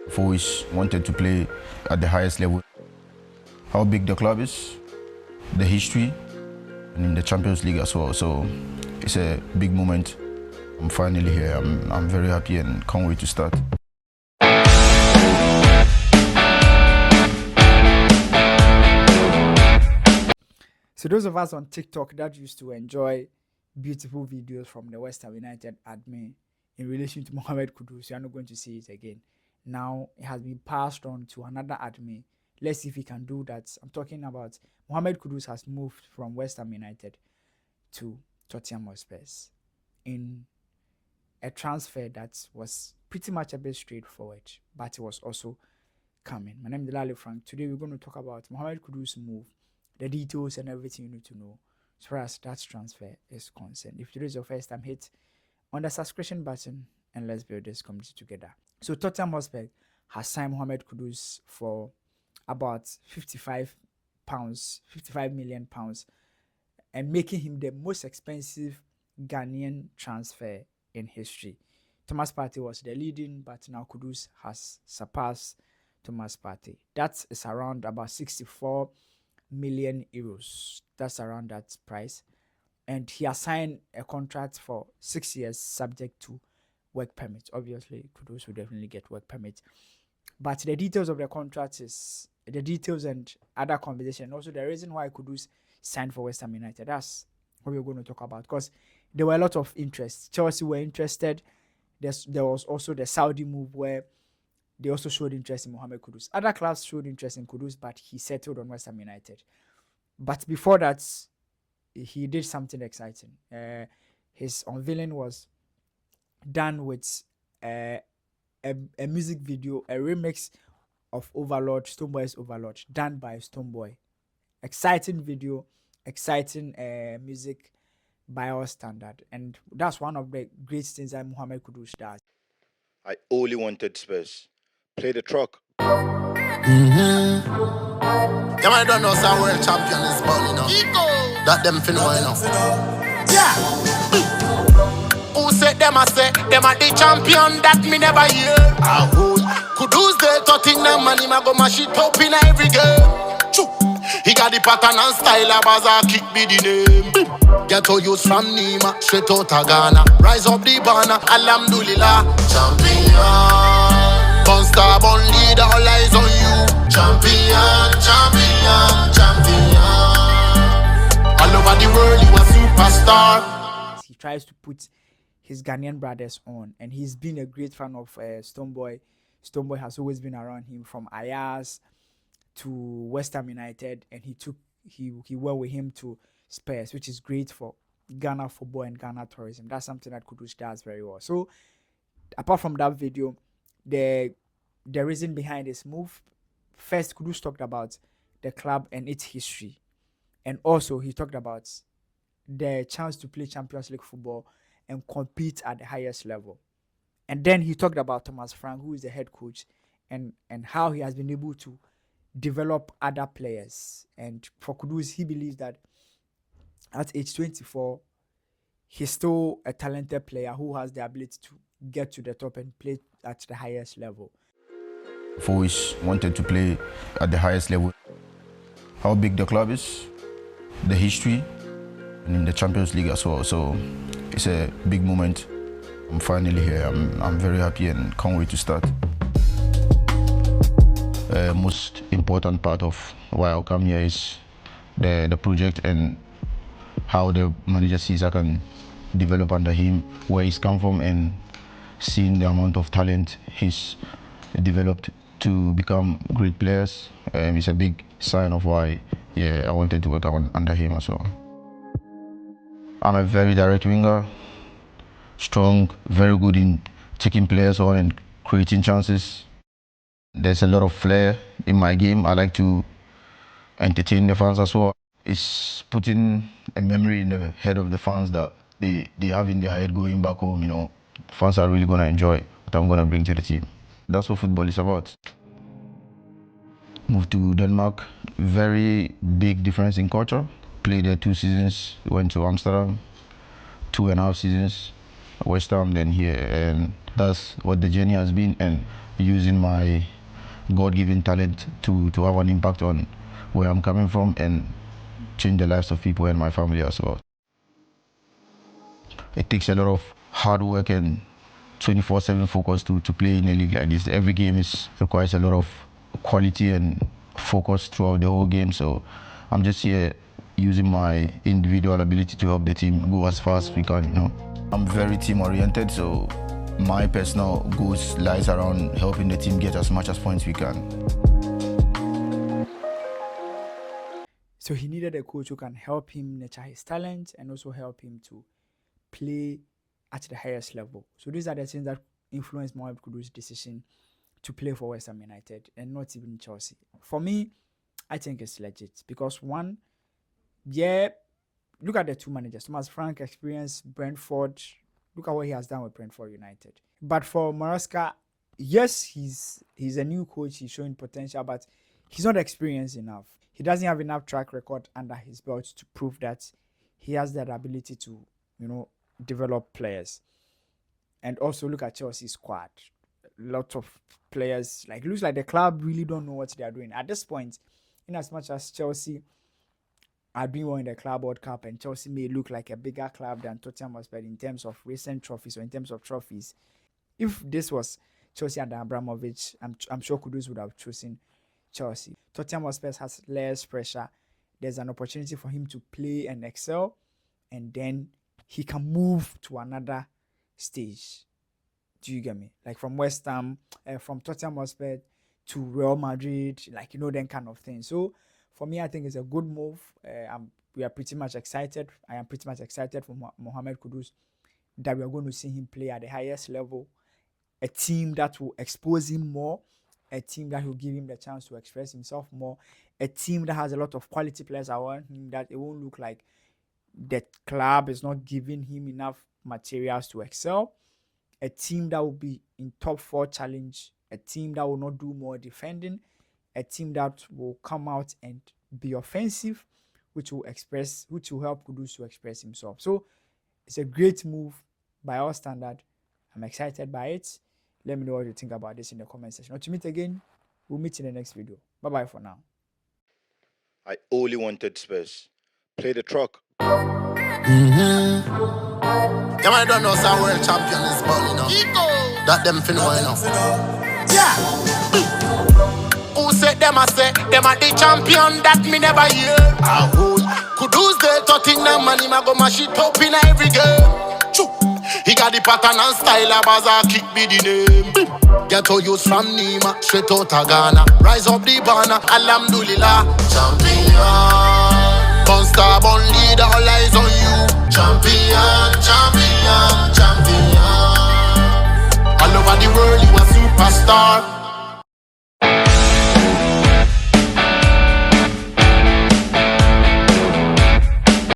I've always wanted to play at the highest level. How big the club is, the history, and in the Champions League as well. So it's a big moment. I'm finally here. I'm very happy and can't wait to start. So those of us on TikTok that used to enjoy beautiful videos from the West Ham United admin in relation to Mohammed Kudus, you are not going to see it again. Now it has been passed on to another admin. Let's see if he can do that. I'm talking about Mohammed Kudus has moved from West Ham United to Tottenham Spurs in a transfer that was pretty much a bit straightforward, but it was also coming. My name is Lale Frank. Today we're going to talk about Mohammed Kudus' move, the details and everything you need to know as far as that transfer is concerned. If today is your first time, hit on the subscription button and let's build this community together. So Tottenham Hotspur has signed Mohammed Kudus for about £55 million, and making him the most expensive Ghanaian transfer in history. Thomas Partey was the leading, but now Kudus has surpassed Thomas Partey. That is around about 64 million euros. That's around that price. And he has signed a contract for 6 years subject to work permit. Obviously, Kudus will definitely get work permit. But the details of the contract is the details and other conversation. Also, the reason why Kudus signed for West Ham United. That's what we're going to talk about, because there were a lot of interest. Chelsea were interested. There was also the Saudi move where they also showed interest in Mohammed Kudus. Other clubs showed interest in Kudus, but he settled on West Ham United. But before that, he did something exciting. His unveiling was done with a music video, a remix of Overlord, Stoneboy's Overlord, done by Stoneboy. Exciting video, exciting music by our standard. And that's one of the great things that Mohammed Kudus does. I only wanted Spurs. Play the truck. Yeah, I don't know some world champion is ball, you know. That them finna, you know. Yeah. Who said them a say them a the champion that me never hear? Kudus the Tottenham and him a go mash it up in every game. He got the pattern and style of Baza kick be the name. Get to use from Nima, straight out of Ghana. Rise up the banner, alhamdulillah. Champion. Star born leader, all eyes on you. Champion, champion, champion. All over the world, you a superstar. He tries to put his Ghanaian brothers on, and he's been a great fan of Stoneboy. Stoneboy has always been around him from Ayaz to West Ham United, and he went with him to Spurs, which is great for Ghana football and Ghana tourism. That's something that Kudus does very well. So apart from that video, the reason behind this move, first Kudus talked about the club and its history, and also he talked about the chance to play Champions League football and compete at the highest level. And then he talked about Thomas Frank, who is the head coach, and how he has been able to develop other players. And for Kudus, he believes that at age 24, he's still a talented player who has the ability to get to the top and play at the highest level. I've always wanted to play at the highest level. How big the club is, the history, and in the Champions League as well. So it's a big moment. I'm finally here. I'm very happy and can't wait to start. Most important part of why I come here is the project and how the manager sees I can develop under him, where he's come from, and seeing the amount of talent he's developed to become great players. It's a big sign of why I wanted to work under him as well. I'm a very direct winger, strong, very good in taking players on and creating chances. There's a lot of flair in my game. I like to entertain the fans as well. It's putting a memory in the head of the fans that they have in their head going back home, you know. Fans are really gonna enjoy what I'm gonna bring to the team. That's what football is about. Moved to Denmark, very big difference in culture. Played there 2 seasons, went to Amsterdam, 2.5 seasons, West Ham, then here, and that's what the journey has been. And using my God-given talent to have an impact on where I'm coming from and change the lives of people and my family as well. It takes a lot of hard work and 24/7 focus to play in a league like this. Every game requires a lot of quality and focus throughout the whole game. So I'm just here using my individual ability to help the team go as far as we can, you know. I'm very team oriented, so my personal goals lies around helping the team get as much as points we can. So he needed a coach who can help him nurture his talent and also help him to play at the highest level. So these are the things that influenced Mohammed Kudus' decision to play for West Ham United and not even Chelsea. For me, I think it's legit because one, look at the two managers. Thomas Frank experienced Brentford. Look at what he has done with Brentford United. But for Maresca, yes, he's a new coach. He's showing potential, but he's not experienced enough. He doesn't have enough track record under his belt to prove that he has that ability to, develop players. And also look at Chelsea's squad. Lots of players, it looks like the club really don't know what they are doing. At this point, in as much as Chelsea are doing well in the Club World Cup and Chelsea may look like a bigger club than Tottenham Hotspur in terms of recent trophies or in terms of trophies, if this was Chelsea under Abramovich, I'm sure Kudus would have chosen Chelsea. Tottenham Hotspur has less pressure. There's an opportunity for him to play and excel, and then he can move to another stage. Do you get me? Like from West Ham, from Tottenham Hotspur to Real Madrid, that kind of thing. So for me, I think it's a good move. We are pretty much excited. I am pretty much excited for Mohammed Kudus that we are going to see him play at the highest level. A team that will expose him more. A team that will give him the chance to express himself more. A team that has a lot of quality players around him, that it won't look like the club is not giving him enough materials to excel. A team that will be in top 4 challenge. A team that will not do more defending. A team that will come out and be offensive, which will help Kudus to express himself. So it's a great move by our standard. I'm excited by it. Let me know what you think about this in the comment section. Until we meet again, we'll meet in the next video. Bye-bye for now. I only wanted Spurs. Play the truck. Yeah, I don't know some world champion is ball, That them finna, Yeah. Who said them a say, them a the champion that me never hear. Kudus the Tottenham and him a go mash it up in every game. He got the pattern and style of Baza kick be the name. Get to use from Nima, straight out of Ghana. Rise up the banner, alhamdulillah. Champion. Star born leader, all eyes on you. Champion, champion, champion. All over the world, you a superstar.